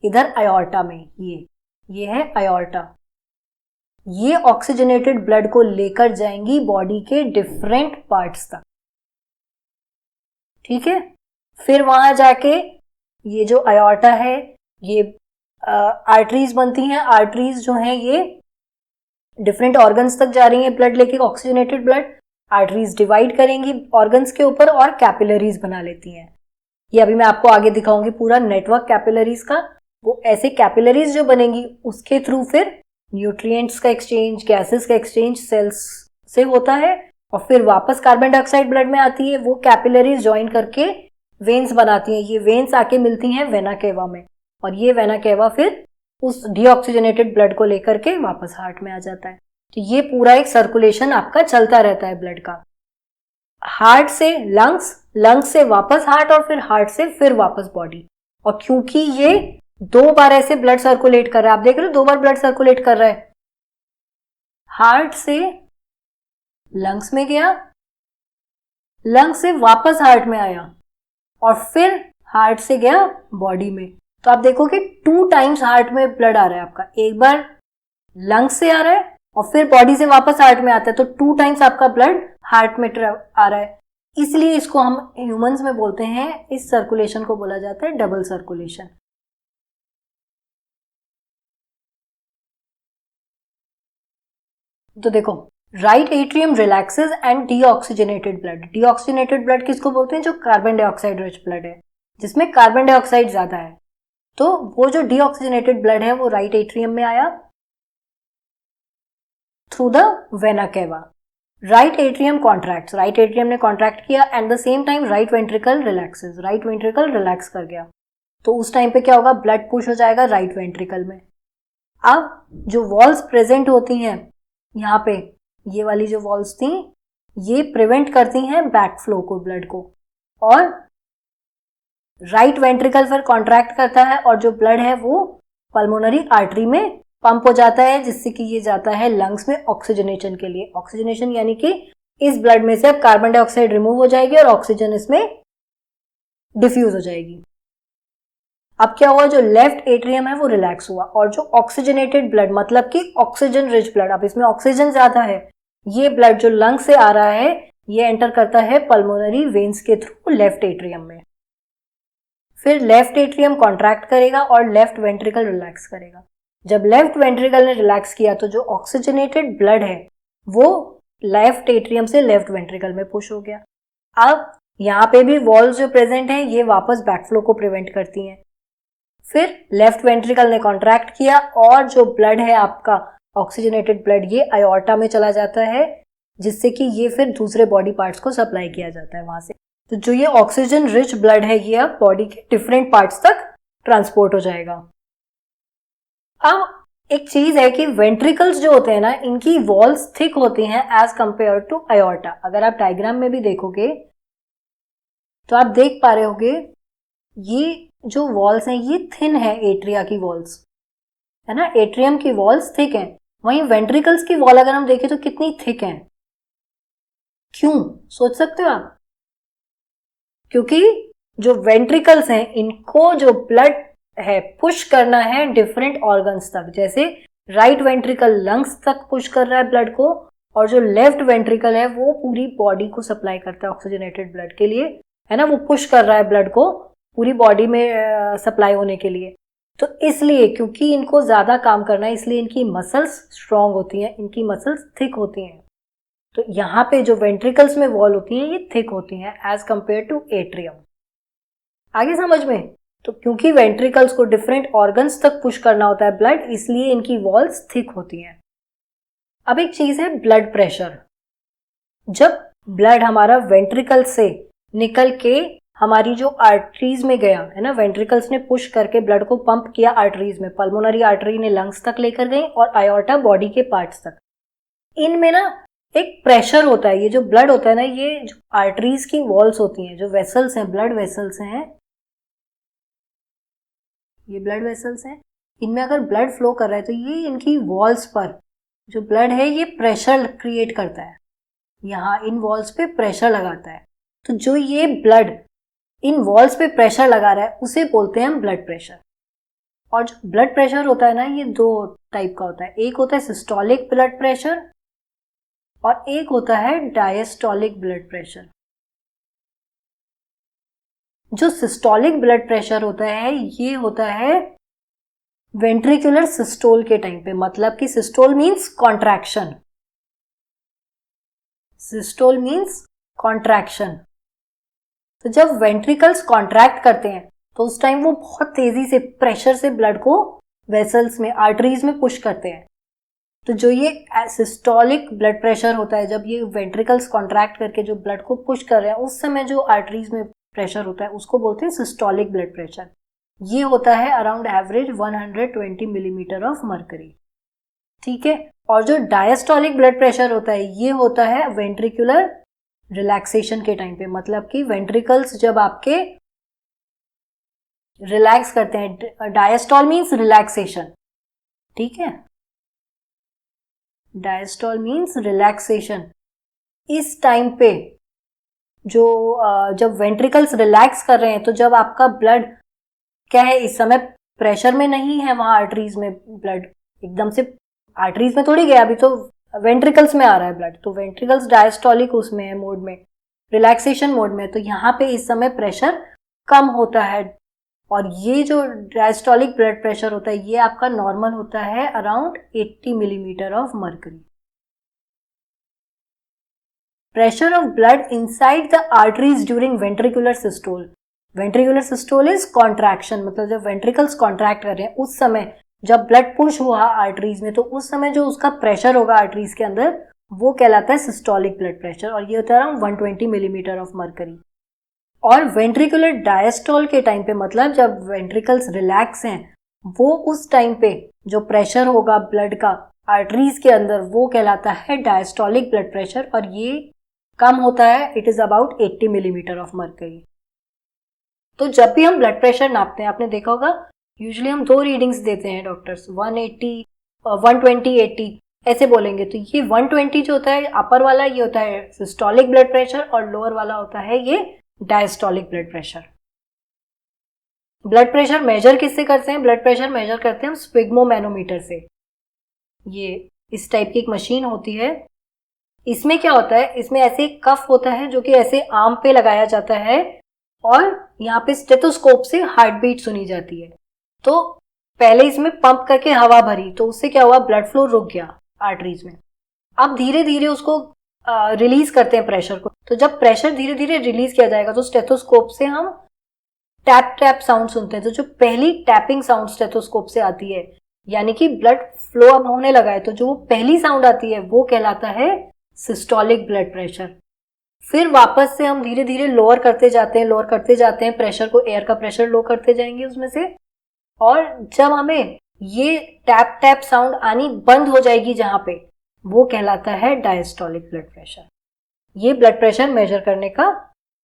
इधर अयोर्टा में। ये है अयोर्टा, ये ऑक्सीजनेटेड ब्लड को लेकर जाएंगी बॉडी के डिफरेंट पार्ट्स तक। ठीक है, फिर वहां जाके ये जो अयोर्टा है ये आर्टरीज बनती हैं, आर्टरीज जो हैं ये डिफरेंट ऑर्गन्स तक जा रही हैं ब्लड लेके, ऑक्सीजनेटेड ब्लड, आर्टरीज डिवाइड करेंगी ऑर्गन्स के ऊपर और कैपिलरीज बना लेती हैं। ये अभी मैं आपको आगे दिखाऊंगी पूरा नेटवर्क कैपिलरीज का। वो ऐसे कैपिलरीज जो बनेंगी उसके थ्रू फिर न्यूट्रिएंट्स का एक्सचेंज, गैसेस का एक्सचेंज सेल्स से होता है और फिर वापस कार्बन डाइऑक्साइड ब्लड में आती है। वो कैपिलरीज ज्वाइन करके वेन्स बनाती हैं, ये वेन्स आके मिलती हैं वेना केवा में, और ये वेना केवा फिर उस डीऑक्सीजनेटेड ब्लड को लेकर के वापस हार्ट में आ जाता है। तो ये पूरा एक सर्कुलेशन आपका चलता रहता है ब्लड का। हार्ट से लंग्स, लंग्स से वापस हार्ट और फिर हार्ट से फिर वापस बॉडी। और क्योंकि ये 2 बार ऐसे ब्लड सर्कुलेट कर रहा है, आप देख रहे हो 2 बार ब्लड सर्कुलेट कर रहा है, हार्ट से लंग्स में गया, लंग्स से वापस हार्ट में आया और फिर हार्ट से गया बॉडी में। तो आप देखोगे 2 टाइम्स हार्ट में ब्लड आ रहा है आपका, एक बार लंग्स से आ रहा है और फिर बॉडी से वापस हार्ट में आता है, तो 2 टाइम्स आपका ब्लड हार्ट में आ रहा है। इसलिए इसको हम ह्यूमंस में बोलते हैं, इस सर्कुलेशन को बोला जाता है डबल सर्कुलेशन। तो देखो, right atrium relaxes and deoxygenated blood. Deoxygenated blood किसको बोलते हैं? जो कार्बन डाइऑक्साइड रिच ब्लड है, जिसमें कार्बन डाइऑक्साइड ज्यादा है। तो वो जो डीऑक्सीजनेटेड ब्लड है वो राइट एट्रियम में आया through the vena cava. Right atrium contracts, right atrium ने कॉन्ट्रैक्ट किया and the same time right ventricle relaxes, right ventricle relax कर गया। तो उस टाइम पे क्या होगा? ब्लड पुश हो जाएगा राइट वेंट्रिकल में। अब जो वॉल्स प्रेजेंट होती हैं यहाँ पे, ये वाली जो वॉल्स थी, ये प्रिवेंट करती हैं बैक फ्लो को, ब्लड को, और राइट वेंट्रिकल फिर कॉन्ट्रैक्ट करता है और जो ब्लड है वो पल्मोनरी आर्टरी में पंप हो जाता है, जिससे कि ये जाता है लंग्स में ऑक्सीजनेशन के लिए। ऑक्सीजनेशन यानी कि इस ब्लड में से अब कार्बन डाइऑक्साइड रिमूव हो जाएगी और ऑक्सीजन इसमें डिफ्यूज हो जाएगी। अब क्या हुआ? जो लेफ्ट एट्रियम है वो रिलैक्स हुआ और जो ऑक्सीजनेटेड ब्लड, मतलब कि ऑक्सीजन रिच ब्लड, अब इसमें ऑक्सीजन ज्यादा है, ये ब्लड जो लंग से आ रहा है ये एंटर करता है पल्मोनरी वेन्स के थ्रू लेफ्ट एट्रियम में। फिर लेफ्ट एट्रियम कॉन्ट्रैक्ट करेगा और लेफ्ट वेंट्रिकल रिलैक्स करेगा। जब लेफ्ट वेंट्रिकल ने रिलैक्स किया तो जो ऑक्सीजनेटेड ब्लड है वो लेफ्ट एट्रियम से लेफ्ट वेंट्रिकल में पुश हो गया। अब यहाँ पे भी वॉल्स जो प्रेजेंट हैं ये वापस बैकफ्लो को प्रिवेंट करती हैं। फिर लेफ्ट वेंट्रिकल ने कॉन्ट्रैक्ट किया और जो ब्लड है आपका ऑक्सीजनेटेड ब्लड ये आयोर्टा में चला जाता है, जिससे कि ये फिर दूसरे बॉडी पार्ट्स को सप्लाई किया जाता है वहां से। तो जो ये ऑक्सीजन रिच ब्लड है ये अब बॉडी के डिफरेंट पार्ट्स तक ट्रांसपोर्ट हो जाएगा। अब एक चीज है कि वेंट्रिकल्स जो होते हैं ना, इनकी वॉल्स थिक होती हैं एज कंपेयर टू आयोर्टा। अगर आप डायग्राम में भी देखोगे तो आप देख पा रहे होगे ये जो वॉल्स हैं ये थिन है, एट्रिया की वॉल्स है ना, एट्रियम की वॉल्स थिक हैं। वहीं वेंट्रिकल्स की वॉल अगर हम देखें तो कितनी थिक है। क्यों? सोच सकते हो आप? क्योंकि जो वेंट्रिकल्स हैं इनको जो ब्लड है पुश करना है डिफरेंट ऑर्गन्स तक। जैसे राइट वेंट्रिकल लंग्स तक पुश कर रहा है ब्लड को, और जो लेफ्ट वेंट्रिकल है वो पूरी बॉडी को सप्लाई करता है ऑक्सीजनेटेड ब्लड के लिए, है ना, वो पुश कर रहा है ब्लड को पूरी बॉडी में सप्लाई होने के लिए। तो इसलिए क्योंकि इनको ज्यादा काम करना है इसलिए इनकी मसल्स स्ट्रांग होती हैं, इनकी मसल्स थिक होती हैं। तो यहाँ पे जो वेंट्रिकल्स में वॉल होती हैं ये थिक होती हैं एज कंपेयर टू एट्रियम। आगे समझ में? तो क्योंकि वेंट्रिकल्स को डिफरेंट ऑर्गन्स तक पुश करना होता है ब्लड, इसलिए इनकी वॉल्स थिक होती हैं। अब एक चीज है ब्लड प्रेशर। जब ब्लड हमारा वेंट्रिकल से निकल के हमारी जो आर्टरीज में गया है ना, वेंट्रिकल्स ने पुश करके ब्लड को पंप किया आर्टरीज में, पल्मोनरी आर्टरी ने लंग्स तक लेकर गई और आयोर्टा बॉडी के पार्ट्स तक। इनमें ना एक प्रेशर होता है। ये जो ब्लड होता है ना, ये जो आर्टरीज की वॉल्स होती हैं, जो वेसल्स हैं, ब्लड वेसल्स हैं, ये ब्लड वेसल्स हैं, इनमें अगर ब्लड फ्लो कर रहा है तो ये इनकी वॉल्स पर जो ब्लड है ये प्रेशर क्रिएट करता है, यहाँ इन वॉल्स पे प्रेशर लगाता है। तो जो ये ब्लड इन वॉल्स पे प्रेशर लगा रहा है उसे बोलते हैं हम ब्लड प्रेशर। और जो ब्लड प्रेशर होता है ना ये 2 टाइप का होता है। एक होता है सिस्टोलिक ब्लड प्रेशर और एक होता है डायस्टोलिक ब्लड प्रेशर। जो सिस्टोलिक ब्लड प्रेशर होता है ये होता है वेंट्रिकुलर सिस्टोल के टाइम पे, मतलब कि systole means contraction, systole means contraction. तो जब वेंट्रिकल्स कॉन्ट्रैक्ट करते हैं तो उस टाइम वो बहुत तेजी से प्रेशर से ब्लड को वेसल्स में, आर्टरीज में पुश करते हैं। तो जो ये सिस्टोलिक ब्लड प्रेशर होता है, जब ये वेंट्रिकल्स कॉन्ट्रैक्ट करके जो ब्लड को पुश कर रहे हैं उस समय जो आर्टरीज में प्रेशर होता है उसको बोलते हैं सिस्टोलिक ब्लड प्रेशर। ये होता है around average 120 millimetre of mercury, ठीक है। और जो डायस्टोलिक ब्लड प्रेशर होता है ये होता है वेंट्रिकुलर रिलैक्सेशन के टाइम पे, मतलब कि वेंट्रिकल्स जब आपके रिलैक्स करते हैं, डायस्टॉल मीन्स रिलैक्सेशन, ठीक है, डायस्टॉल मीन्स रिलैक्सेशन। इस टाइम पे जो जब वेंट्रिकल्स रिलैक्स कर रहे हैं, तो जब आपका ब्लड क्या है, इस समय प्रेशर में नहीं है वहां आर्टरीज में, ब्लड एकदम से आर्टरीज में थोड़ी गया, अभी तो वेंट्रिकल्स में आ रहा है ब्लड, तो वेंट्रिकल्स डायस्टोलिक उसमें है, मोड में, रिलैक्सेशन मोड में, तो यहाँ पे इस समय प्रेशर कम होता है। और ये जो डायस्टोलिक ब्लड प्रेशर होता है, ये आपका नॉर्मल होता है around 80 millimetre of mercury. Pressure of blood inside the arteries during ventricular systole. Ventricular systole is contraction, मतलब जब वेंट्रिकल्स कॉन्ट्रैक्ट कर रहे हैं उस समय जब ब्लड पुश हुआ आर्टरीज में, तो उस समय जो उसका प्रेशर होगा आर्टरीज के अंदर, वो कहलाता है सिस्टोलिक ब्लड प्रेशर, और ये होता है अराउंड 120 मिलीमीटर ऑफ मर्करी। और वेंट्रिकुलर डायस्टोल के टाइम पे, मतलब जब वेंट्रिकल्स रिलैक्स हैं, वो उस टाइम पे जो प्रेशर होगा ब्लड का आर्टरीज के अंदर, वो कहलाता है डायस्टोलिक ब्लड प्रेशर, और ये कम होता है, it is about 80 millimetre of mercury. तो जब भी हम ब्लड प्रेशर नापते हैं, आपने देखा होगा यूजुअली हम 2 रीडिंग्स देते हैं डॉक्टर्स, 180 120 80 ऐसे बोलेंगे। तो ये 120 जो होता है अपर वाला, ये होता है सिस्टोलिक ब्लड प्रेशर, और लोअर वाला होता है ये diastolic blood pressure. Blood pressure measure किससे करते हैं? ब्लड प्रेशर मेजर करते हैं हम स्फिग्मोमैनोमीटर से। ये इस टाइप की एक मशीन होती है। इसमें क्या होता है, इसमें ऐसे एक कफ होता है जो कि ऐसे आर्म पे लगाया जाता है, और यहाँ पे स्टेथोस्कोप से हार्ट बीट सुनी जाती है। तो पहले इसमें पंप करके हवा भरी, तो उससे क्या हुआ, ब्लड फ्लो रुक गया आर्टरीज में। अब धीरे धीरे उसको रिलीज करते हैं प्रेशर को। तो जब प्रेशर धीरे धीरे रिलीज किया जाएगा, तो स्टेथोस्कोप से हम टैप टैप साउंड सुनते हैं। तो जो पहली टैपिंग साउंड स्टेथोस्कोप से आती है, यानी कि ब्लड फ्लो अब होने लगा है, तो जो पहली साउंड आती है वो कहलाता है सिस्टोलिक ब्लड प्रेशर। फिर वापस से हम धीरे धीरे लोअर करते जाते हैं प्रेशर को, एयर का प्रेशर लो करते जाएंगे उसमें से, और जब हमें ये टैप टैप साउंड आनी बंद हो जाएगी जहां पे, वो कहलाता है डायस्टोलिक ब्लड प्रेशर। ये ब्लड प्रेशर मेजर करने का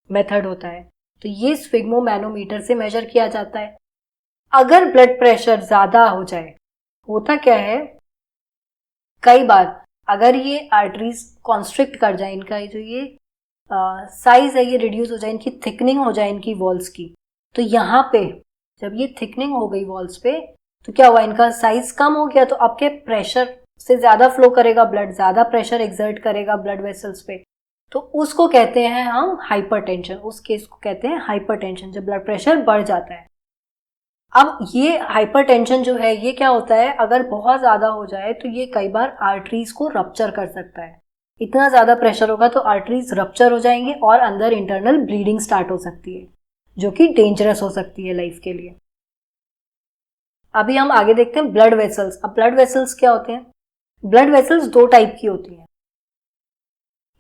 मेथड होता है। तो ये स्फिग्मोमैनोमीटर से मेजर किया जाता है। अगर ब्लड प्रेशर ज्यादा हो जाए, होता क्या है, कई बार अगर ये आर्टरीज कॉन्स्ट्रिक्ट कर जाए, इनका जो ये साइज है ये रिड्यूस हो जाए, इनकी थिकनिंग हो जाए इनकी वॉल्स की, तो यहाँ पे जब ये थिकनिंग हो गई वॉल्स पे, तो क्या हुआ, इनका साइज कम हो गया, तो आपके प्रेशर से ज्यादा फ्लो करेगा ब्लड, ज्यादा प्रेशर एक्सर्ट करेगा ब्लड वेसल्स पे, तो उसको कहते हैं हम हाइपरटेंशन। उस केस को कहते हैं हाइपरटेंशन, जब ब्लड प्रेशर बढ़ जाता है। अब ये हाइपरटेंशन जो है, ये क्या होता है, अगर बहुत ज्यादा हो जाए तो ये कई बार आर्टरीज को रप्चर कर सकता है। इतना ज्यादा प्रेशर होगा तो आर्टरीज रप्चर हो जाएंगे और अंदर इंटरनल ब्लीडिंग स्टार्ट हो सकती है, जो कि डेंजरस हो सकती है लाइफ के लिए। अभी हम आगे देखते हैं ब्लड वेसल्स। अब ब्लड वेसल्स क्या होते हैं? ब्लड वेसल्स 2 टाइप की होती हैं,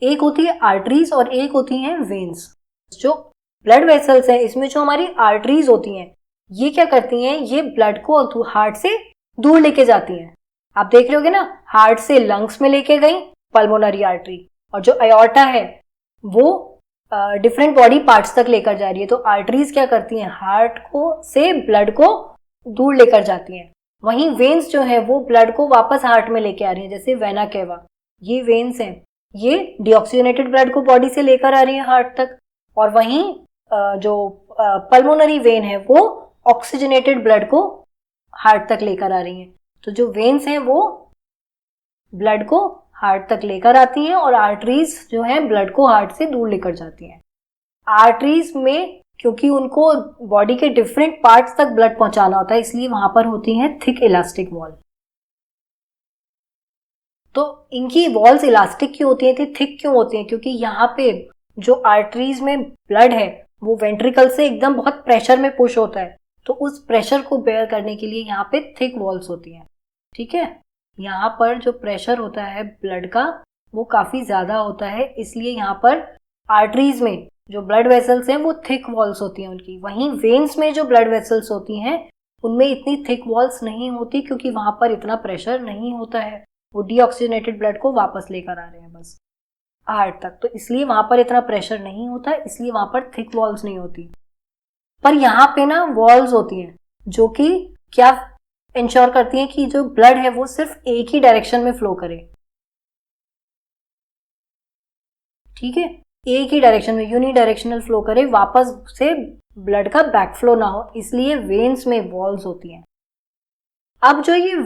एक होती है आर्टरीज और एक होती हैं वेन्स। जो ब्लड वेसल्स हैं, इसमें जो हमारी आर्टरीज होती हैं, ये क्या करती हैं, ये ब्लड को हार्ट से दूर लेके जाती हैं। आप देख रहे होगे ना, हार्ट से लंग्स में लेके गई पल्मोनरी आर्टरी, और जो अयोर्टा है वो डिफरेंट बॉडी पार्ट्स तक लेकर जा रही है। तो आर्टरीज क्या करती हैं, हार्ट को से ब्लड को दूर लेकर जाती हैं। वहीं वेन्स जो है वो ब्लड को वापस हार्ट में लेके आ रही हैं, जैसे वेना केवा, ये वेन्स हैं, ये डीऑक्सीजनेटेड ब्लड को बॉडी से लेकर आ रही है हार्ट तक, और वहीं जो पल्मोनरी वेन है वो ऑक्सीजनेटेड ब्लड को हार्ट तक लेकर आ रही हैं। तो जो वेन्स हैं वो ब्लड को हार्ट तक लेकर आती हैं, और आर्टरीज जो है ब्लड को हार्ट से दूर लेकर जाती हैं। आर्टरीज में क्योंकि उनको बॉडी के डिफरेंट पार्ट्स तक ब्लड पहुंचाना होता है, इसलिए वहां पर होती हैं थिक इलास्टिक वॉल। तो इनकी वॉल्स इलास्टिक क्यों होती हैं, थिक क्यों होती हैं? क्योंकि यहाँ पे जो आर्टरीज में ब्लड है वो वेंट्रिकल से एकदम बहुत प्रेशर में पुश होता है, तो उस प्रेशर को बेयर करने के लिए यहाँ पे थिक वॉल्स होती हैं। ठीक है, यहाँ पर जो प्रेशर होता है ब्लड का वो काफी ज्यादा होता है, इसलिए यहाँ पर आर्टरीज में जो ब्लड वेसल्स हैं वो थिक वॉल्स होती हैं उनकी। वहीं वेन्स में जो ब्लड वेसल्स होती हैं उनमें इतनी थिक वॉल्स नहीं होती, क्योंकि वहां पर इतना प्रेशर नहीं होता है, वो डीऑक्सीजनेटेड ब्लड को वापस लेकर आ रहे हैं बस। हार्ट तक, तो इसलिए वहां पर इतना प्रेशर नहीं होता, इसलिए वहां पर थिक वॉल्स नहीं होती। पर यहाँ पे ना वॉल्स होती हैं जो कि क्या इंश्योर करती हैं कि जो ब्लड है वो सिर्फ एक ही डायरेक्शन में फ्लो करे, ठीक है, एक ही डायरेक्शन में यूनिडायरेक्शनल फ्लो करे, वापस से ब्लड का बैक फ्लो ना हो, इसलिए वेन्स में वॉल्स होती हैं। अब जो ये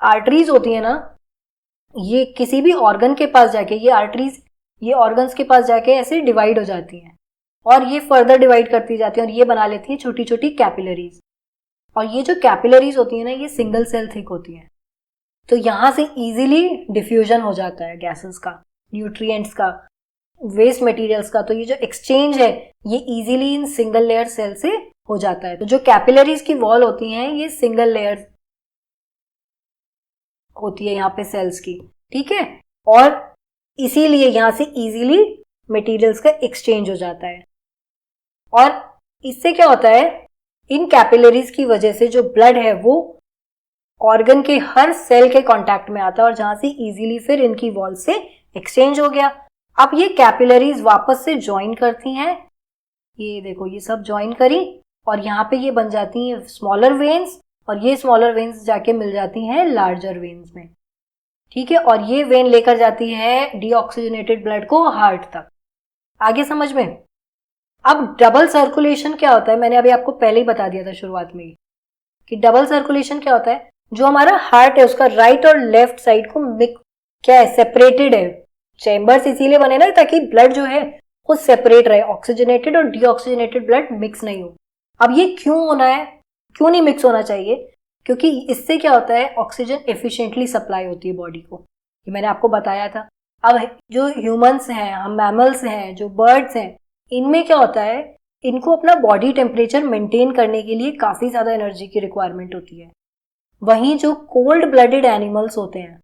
आर्टरीज होती है ना, ये किसी भी ऑर्गन के पास जाके, ये आर्टरीज ये ऑर्गन्स के पास जाके ऐसे डिवाइड हो जाती हैं और ये फर्दर डिवाइड करती जाती हैं और ये बना लेती हैं छोटी छोटी कैपिलरीज। और ये जो कैपिलरीज होती है ना, ये सिंगल सेल थिक होती हैं, तो यहाँ से इजीली डिफ्यूजन हो जाता है गैसेस का, न्यूट्रिएंट्स का, वेस्ट मटेरियल्स का। तो ये जो एक्सचेंज है ये easily in single layer cell से हो जाता है। तो जो कैपिलरीज की वॉल होती हैं ये सिंगल लेयर होती है यहाँ पे सेल्स की, ठीक है, और इसीलिए यहाँ से इजीली मटेरियल्स का एक्सचेंज हो जाता है। और इससे क्या होता है, इन कैपिलरीज की वजह से जो ब्लड है वो ऑर्गन के हर सेल के कांटेक्ट में आता है और जहां से इजीली फिर इनकी वॉल से एक्सचेंज हो गया। अब ये कैपिलरीज वापस से ज्वाइन करती हैं, ये देखो ये सब ज्वाइन करी और यहाँ पे ये बन जाती हैं स्मॉलर वेन्स, और ये स्मॉलर वेन्स जाके मिल जाती हैं लार्जर वेन्स में, ठीक है, और ये वेन लेकर जाती है डीऑक्सीजनेटेड ब्लड को हार्ट तक। आगे समझ में? अब डबल सर्कुलेशन क्या होता है, मैंने अभी आपको पहले ही बता दिया था शुरुआत में कि डबल सर्कुलेशन क्या होता है, जो हमारा हार्ट है उसका राइट और लेफ्ट साइड को क्या है, सेपरेटेड है। चैम्बर्स इसीलिए बने ना ताकि ब्लड जो है वो सेपरेट रहे, ऑक्सीजनेटेड और डीऑक्सीजनेटेड ब्लड मिक्स नहीं हो। अब ये क्यों होना है, क्यों नहीं मिक्स होना चाहिए, क्योंकि इससे क्या होता है, ऑक्सीजन एफिशिएंटली सप्लाई होती है बॉडी को, ये मैंने आपको बताया था। अब जो ह्यूमंस हैं, हम मैमल्स हैं, जो बर्ड्स हैं, इनमें क्या होता है, इनको अपना बॉडी टेम्परेचर मेंटेन करने के लिए काफ़ी ज़्यादा एनर्जी की रिक्वायरमेंट होती है। वहीं जो कोल्ड ब्लडेड एनिमल्स होते हैं,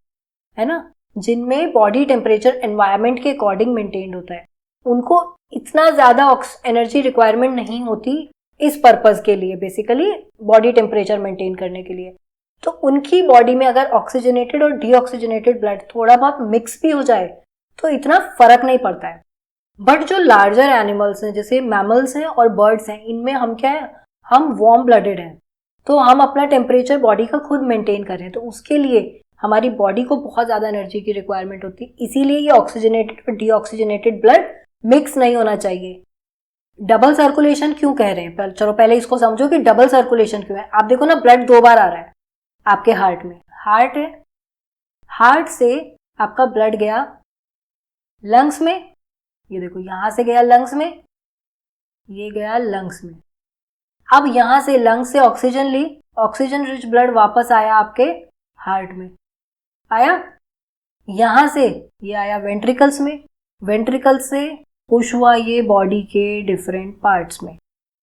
है ना, जिनमें बॉडी टेम्परेचर एनवायरनमेंट के अकॉर्डिंग मेंटेन्ड होता है, उनको इतना ज़्यादा एनर्जी रिक्वायरमेंट नहीं होती इस पर्पज़ के लिए, बेसिकली बॉडी टेम्परेचर मेंटेन करने के लिए। तो उनकी बॉडी में अगर ऑक्सीजनेटेड और डीऑक्सीजनेटेड ब्लड थोड़ा बहुत मिक्स भी हो जाए तो इतना फर्क नहीं पड़ता है। बट जो लार्जर एनिमल्स हैं, जैसे मैमल्स हैं और बर्ड्स हैं, इनमें हम क्या है, हम वार्म ब्लडेड हैं, तो हम अपना टेम्परेचर बॉडी का खुद मेंटेन कर रहे हैं, तो उसके लिए हमारी बॉडी को बहुत ज़्यादा एनर्जी की रिक्वायरमेंट होती है, इसीलिए ये ऑक्सीजनेटेड और डीऑक्सीजनेटेड ब्लड मिक्स नहीं होना चाहिए। डबल सर्कुलेशन क्यों कह रहे हैं, चलो पहले इसको समझो कि डबल सर्कुलेशन क्यों है। आप देखो ना, ब्लड 2 बार आ रहा है आपके हार्ट में, हार्ट है, हार्ट से आपका ब्लड गया लंग्स में, ये देखो यहां से गया लंग्स में, ये गया लंग्स में। अब यहां से लंग्स से ऑक्सीजन ली, ऑक्सीजन रिच ब्लड वापस आया आपके हार्ट में, आया, यहां से ये आया वेंट्रिकल्स में, वेंट्रिकल्स से पुश हुआ ये बॉडी के डिफरेंट पार्ट्स में,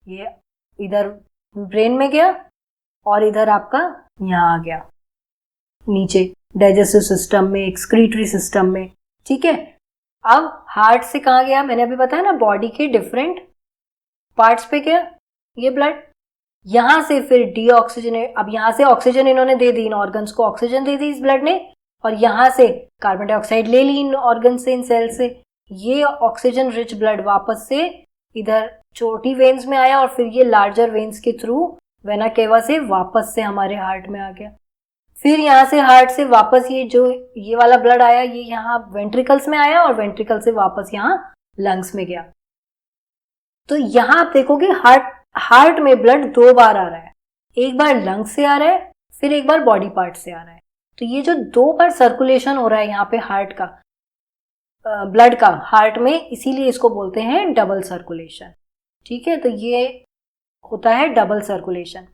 ये इधर ब्रेन में गया और इधर आपका यहाँ आ गया नीचे डाइजेस्टिव सिस्टम में, एक्सक्रीटरी सिस्टम में, ठीक है। अब हार्ट से कहाँ गया, मैंने अभी बताया ना, बॉडी के डिफरेंट पार्ट्स पे गया ये ब्लड, यहाँ से फिर डीऑक्सीजनेट, अब यहाँ से ऑक्सीजन इन्होंने दे दी, इन ऑर्गन्स को ऑक्सीजन दे दी इस ब्लड ने, और यहाँ से कार्बन डाइऑक्साइड ले ली इन ऑर्गन से, इन सेल से, ये ऑक्सीजन रिच ब्लड वापस से इधर छोटी वेन्स में आया और फिर ये लार्जर वेन्स के थ्रू वेना केवा से वापस से हमारे हार्ट में आ गया। फिर यहाँ से हार्ट से वापस ये जो ये वाला ब्लड आया, ये यहाँ वेंट्रिकल्स में आया और वेंट्रिकल से वापस यहाँ लंग्स में गया। तो यहाँ आप देखोगे हार्ट में ब्लड 2 बार आ रहा है, एक बार लंग्स से आ रहा है, फिर एक बार बॉडी पार्ट से आ रहा है। तो ये जो 2 बार सर्कुलेशन हो रहा है यहाँ पे हार्ट का, ब्लड का हार्ट में, इसीलिए इसको बोलते हैं डबल सर्कुलेशन, ठीक है। तो ये होता है डबल सर्कुलेशन।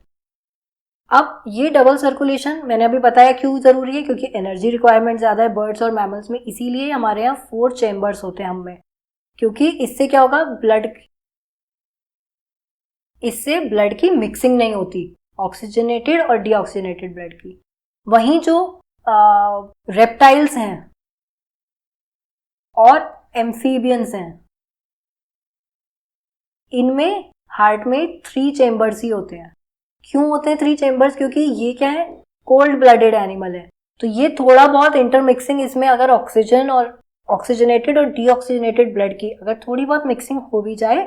अब ये डबल सर्कुलेशन मैंने अभी बताया क्यों जरूरी है, क्योंकि एनर्जी रिक्वायरमेंट ज्यादा है बर्ड्स और मैमल्स में, इसीलिए हमारे यहाँ 4 चेम्बर्स होते हैं हम में, क्योंकि इससे क्या होगा, इससे ब्लड की मिक्सिंग नहीं होती, ऑक्सीजनेटेड और डीऑक्सीजनेटेड ब्लड की। वहीं जो रेप्टाइल्स हैं और एम्फीबियंस हैं, इनमें हार्ट में 3 चेम्बर्स ही होते हैं। क्यों होते हैं 3 चेम्बर्स, क्योंकि ये क्या है, कोल्ड ब्लडेड एनिमल है, तो ये थोड़ा बहुत इंटरमिक्सिंग इसमें अगर ऑक्सीजन और ऑक्सीजनेटेड और डीऑक्सीजनेटेड ब्लड की अगर थोड़ी बहुत मिक्सिंग हो भी जाए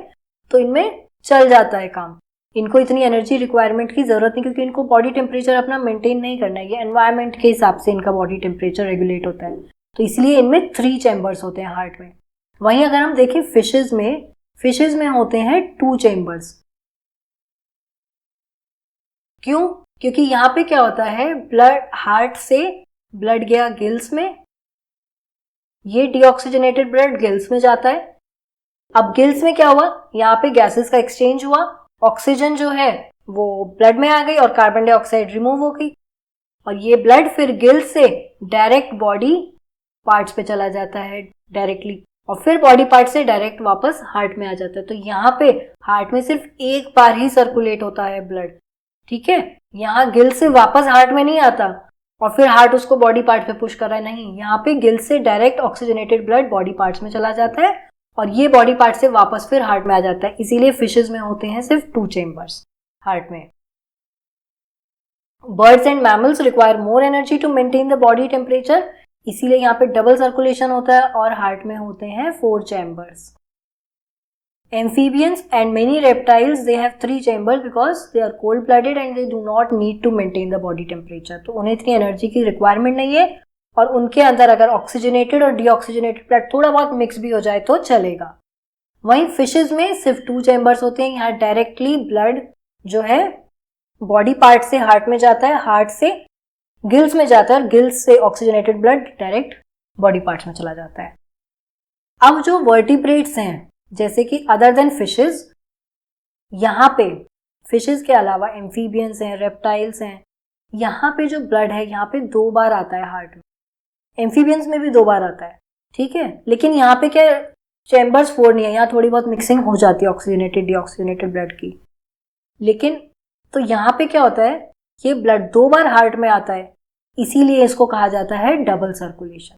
तो इनमें चल जाता है काम। इनको इतनी एनर्जी रिक्वायरमेंट की जरूरत नहीं, क्योंकि इनको बॉडी टेम्परेचर अपना मेंटेन नहीं करना है, ये एनवायरनमेंट के हिसाब से इनका बॉडी टेम्परेचर रेगुलेट होता है। तो इसलिए इनमें 3 चैम्बर्स होते हैं हार्ट में। वहीं अगर हम देखें फिशेज में होते हैं 2 चैम्बर्स। क्यों? क्योंकि यहाँ पे क्या होता है, ब्लड हार्ट से ब्लड गया गिल्स में, ये डीऑक्सीजनेटेड ब्लड गिल्स में जाता है। अब गिल्स में क्या हुआ, यहाँ पे गैसेस का एक्सचेंज हुआ, ऑक्सीजन जो है वो ब्लड में आ गई और कार्बन डाइऑक्साइड रिमूव हो गई, और ये ब्लड फिर गिल्स से डायरेक्ट बॉडी पार्ट्स पे चला जाता है डायरेक्टली, और फिर बॉडी पार्ट से डायरेक्ट वापस हार्ट में आ जाता है। तो यहाँ पे हार्ट में सिर्फ एक बार ही सर्कुलेट होता है ब्लड, ठीक है। यहाँ गिल से वापस हार्ट में नहीं आता और फिर हार्ट उसको बॉडी पार्ट पे पुश कर रहा है, नहीं, यहाँ पे गिल से direct oxygenated blood body parts में चला जाता है और ये बॉडी पार्ट से वापस फिर हार्ट में आ जाता है। इसीलिए फिशेज में होते हैं सिर्फ 2 चेम्बर्स हार्ट में। Birds and mammals require more energy to maintain the body temperature, इसीलिए यहाँ पे डबल सर्कुलेशन होता है और हार्ट में होते हैं 4 chambers. Amphibians and many reptiles, they have 3 chambers because they are cold blooded and they do not need to maintain the body temperature। तो उन्हें इतनी एनर्जी की रिक्वायरमेंट नहीं है और उनके अंदर अगर ऑक्सीजनेटेड और डीऑक्सीजनेटेड ब्लड थोड़ा बहुत मिक्स भी हो जाए तो चलेगा। वहीं फिशेज में सिर्फ 2 चैम्बर्स होते हैं। यहाँ डायरेक्टली ब्लड जो है बॉडी पार्ट से हार्ट में जाता है, हार्ट से गिल्स में जाता है और गिल्स से oxygenated blood direct body parts में चला जाता है। अब जो वर्टिब्रेट्स हैं जैसे कि अदर देन फिशेज, यहाँ पे फिशेज के अलावा एम्फीबियंस हैं, रेप्टाइल्स हैं, यहाँ पे जो ब्लड है यहाँ पे 2 बार आता है हार्ट में। एम्फीबियंस में भी 2 बार आता है, ठीक है, लेकिन यहाँ पे क्या चैम्बर्स 4 नहीं है, यहाँ थोड़ी बहुत मिक्सिंग हो जाती है ऑक्सीजनेटेड डीऑक्सीजनेटेड ब्लड की। लेकिन तो यहाँ पे क्या होता है, ये ब्लड 2 बार हार्ट में आता है, इसीलिए इसको कहा जाता है डबल सर्कुलेशन।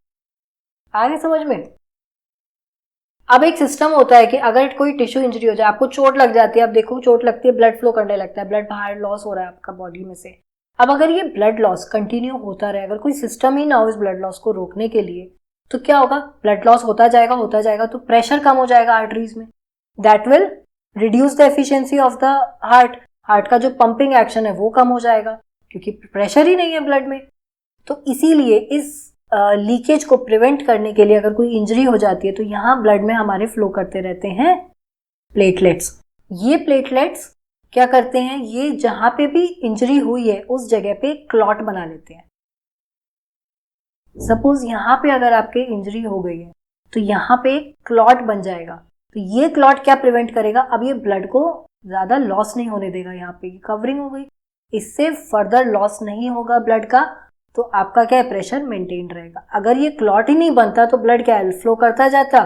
आगे समझ में? अब एक सिस्टम होता है कि अगर कोई टिश्यू इंजरी हो जाए, आपको चोट लग जाती है, अब देखो चोट लगती है, ब्लड फ्लो करने लगता है, ब्लड बाहर लॉस हो रहा है आपका बॉडी में से। अब अगर ये ब्लड लॉस कंटिन्यू होता रहे, अगर कोई सिस्टम ही ना हो इस ब्लड लॉस को रोकने के लिए, तो क्या होगा, ब्लड लॉस होता जाएगा तो प्रेशर कम हो जाएगा आर्टरीज में, that will reduce the efficiency of the heart का जो पंपिंग एक्शन है वो कम हो जाएगा क्योंकि प्रेशर ही नहीं है ब्लड में। तो इसीलिए इस लीकेज को प्रिवेंट करने के लिए अगर कोई इंजरी हो जाती है तो यहाँ ब्लड में हमारे फ्लो करते रहते हैं प्लेटलेट्स। ये प्लेटलेट्स क्या करते हैं, ये जहां पे भी इंजरी हुई है उस जगह पे क्लॉट बना लेते हैं। सपोज यहाँ पे अगर आपके इंजरी हो गई है तो यहाँ पे क्लॉट बन जाएगा, तो ये क्लॉट क्या प्रिवेंट करेगा, अब ये ब्लड को ज्यादा लॉस नहीं होने देगा, यहाँ पे कवरिंग हो गई, इससे फर्दर लॉस नहीं होगा ब्लड का, तो आपका क्या है, प्रेशर मेंटेन रहेगा। अगर ये क्लॉट ही नहीं बनता तो ब्लड क्या है, फ्लो करता जाता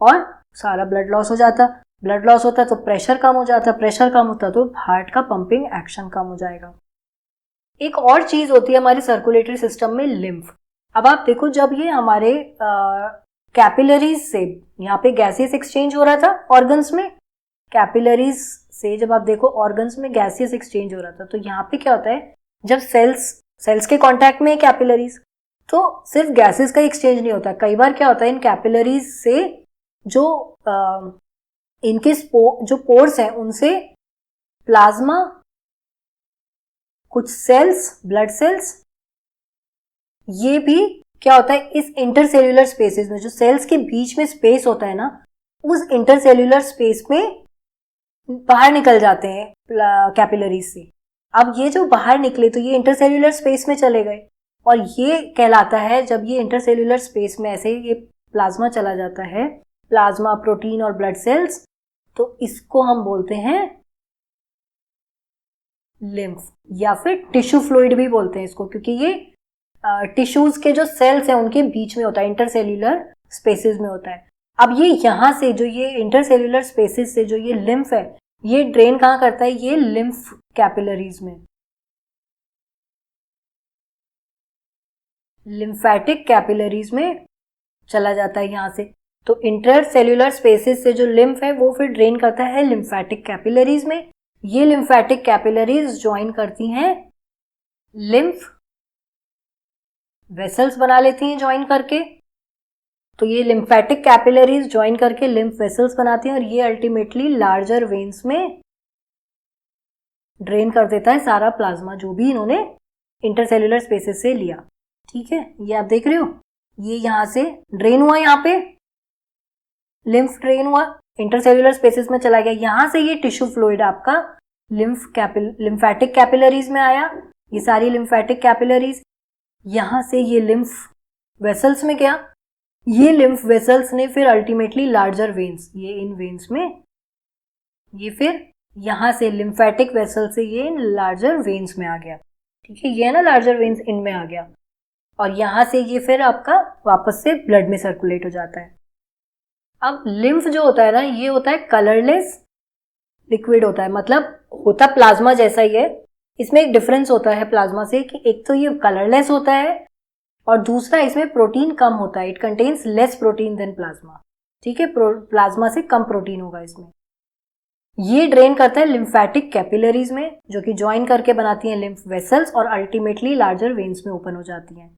और सारा ब्लड लॉस हो जाता, ब्लड लॉस होता तो प्रेशर कम हो जाता, प्रेशर कम होता तो हार्ट का पंपिंग एक्शन कम हो जाएगा। एक और चीज होती है हमारे सर्कुलेटरी सिस्टम में, लिम्फ। अब आप देखो जब ये हमारे कैपिलरीज से यहाँ पे गैसियस एक्सचेंज हो रहा था ऑर्गन्स में, कैपिलरीज से जब आप देखो ऑर्गन्स में गैसियस एक्सचेंज हो रहा था, तो यहाँ पे क्या होता है, जब सेल्स के कांटेक्ट में है कैपिलरीज, तो सिर्फ गैसेस का एक्सचेंज नहीं होता, कई बार क्या होता है इन कैपिलरीज से जो इनके जो पोर्स हैं उनसे प्लाज्मा, कुछ सेल्स, ब्लड सेल्स, ये भी क्या होता है इस इंटरसेल्यूलर स्पेसेस में, जो सेल्स के बीच में स्पेस होता है ना, उस इंटरसेल्यूलर स्पेस में बाहर निकल जाते हैं कैपिलरीज से। अब ये जो बाहर निकले तो ये इंटरसेल्यूलर स्पेस में चले गए, और ये कहलाता है जब ये इंटरसेल्यूलर स्पेस में ऐसे ये प्लाज्मा चला जाता है, प्लाज्मा, प्रोटीन और ब्लड सेल्स, तो इसको हम बोलते हैं लिम्फ, या फिर टिश्यू फ्लूइड भी बोलते हैं इसको, क्योंकि ये टिश्यूज के जो सेल्स हैं उनके बीच में होता है, इंटरसेल्यूलर स्पेसेस में होता है। अब ये यहाँ से जो ये इंटरसेल्यूलर स्पेसेस से जो ये लिम्फ है, ये ड्रेन कहाँ करता है, ये लिम्फ कैपिलरीज में, लिम्फेटिक कैपिलरीज में चला जाता है यहाँ से। तो इंटरसेल्यूलर स्पेसेस से जो लिम्फ है वो फिर ड्रेन करता है लिम्फेटिक कैपिलरीज में। ये लिम्फेटिक कैपिलरीज ज्वाइन करती हैं लिम्फ वेसल्स बना लेती हैं ज्वाइन करके, तो ये लिम्फेटिक कैपिलरीज ज्वाइन करके लिम्फ वेसल्स बनाती हैं और ये अल्टीमेटली लार्जर वेन्स में ड्रेन कर देता है सारा प्लाज्मा जो भी इन्होंने इंटरसेल्युलर स्पेसेस से लिया। ठीक है, ये आप देख रहे हो, ये यहाँ से ड्रेन हुआ, यहाँ पे लिम्फ ड्रेन हुआ, इंटरसेल्युलर स्पेसेस में चला गया, यहाँ से ये टिश्यू फ्लूइड आपका लिम्फेटिक कैपिलरीज में आया, ये सारी लिम्फेटिक कैपिलरीज, यहाँ से ये लिम्फ वेसल्स में गया, ये लिम्फ वेसल्स ने फिर अल्टीमेटली लार्जर वेन्स, ये इन वेन्स में, ये फिर यहाँ से लिम्फेटिक वेसल से ये इन लार्जर वेन्स में आ गया। ठीक है, ये है ना लार्जर वेन्स, इनमें आ गया और यहाँ से ये फिर आपका वापस से ब्लड में सर्कुलेट हो जाता है। अब लिम्फ जो होता है ना, ये होता है कलरलेस लिक्विड होता है, मतलब होता प्लाज्मा जैसा ही है। इसमें एक डिफरेंस होता है प्लाज्मा से कि एक तो ये कलरलेस होता है और दूसरा इसमें प्रोटीन कम होता है, it contains less protein than plasma. ठीक है, प्लाज्मा से कम प्रोटीन होगा इसमें। ये ड्रेन करता है लिम्फेटिक कैपिलरीज में जो कि ज्वाइन करके बनाती हैं लिम्फ वेसल्स और अल्टीमेटली लार्जर वेन्स में ओपन हो जाती हैं।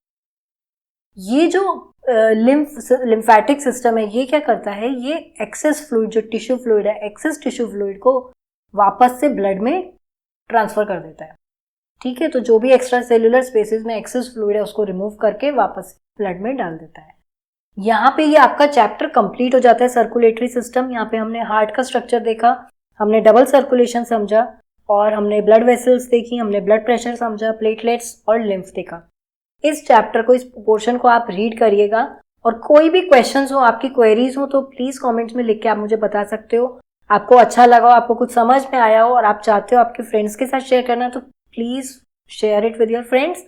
ये जो लिम्फेटिक सिस्टम है, ये क्या करता है, ये एक्सेस फ्लूइड, जो टिश्यू फ्लूइड है, एक्सेस टिश्यू फ्लूइड को वापस से ब्लड में ट्रांसफर कर देता है। ठीक है, तो जो भी एक्स्ट्रा सेल्युलर स्पेसेस में एक्सेस फ्लूइड है उसको रिमूव करके वापस ब्लड में डाल देता है। यहाँ पे ये आपका चैप्टर कंप्लीट हो जाता है, सर्कुलेटरी सिस्टम। यहाँ पे हमने हार्ट का स्ट्रक्चर देखा, हमने डबल सर्कुलेशन समझा और हमने ब्लड वेसल्स देखी, हमने ब्लड प्रेशर समझा, प्लेटलेट्स और लिम्फ देखा। इस चैप्टर को, इस पोर्शन को आप रीड करिएगा और कोई भी क्वेश्चंस हो, आपकी क्वेरीज हो, तो प्लीज कमेंट्स में लिख के आप मुझे बता सकते हो। आपको अच्छा लगा हो, आपको कुछ समझ में आया हो और आप चाहते हो आपके फ्रेंड्स के साथ शेयर करना, तो please share it with your friends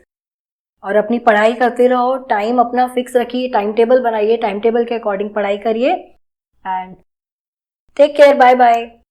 और अपनी पढ़ाई करते रहो। टाइम अपना फिक्स रखिए, टाइम टेबल बनाइए, टाइम टेबल के अकॉर्डिंग पढ़ाई करिए and take care, bye bye.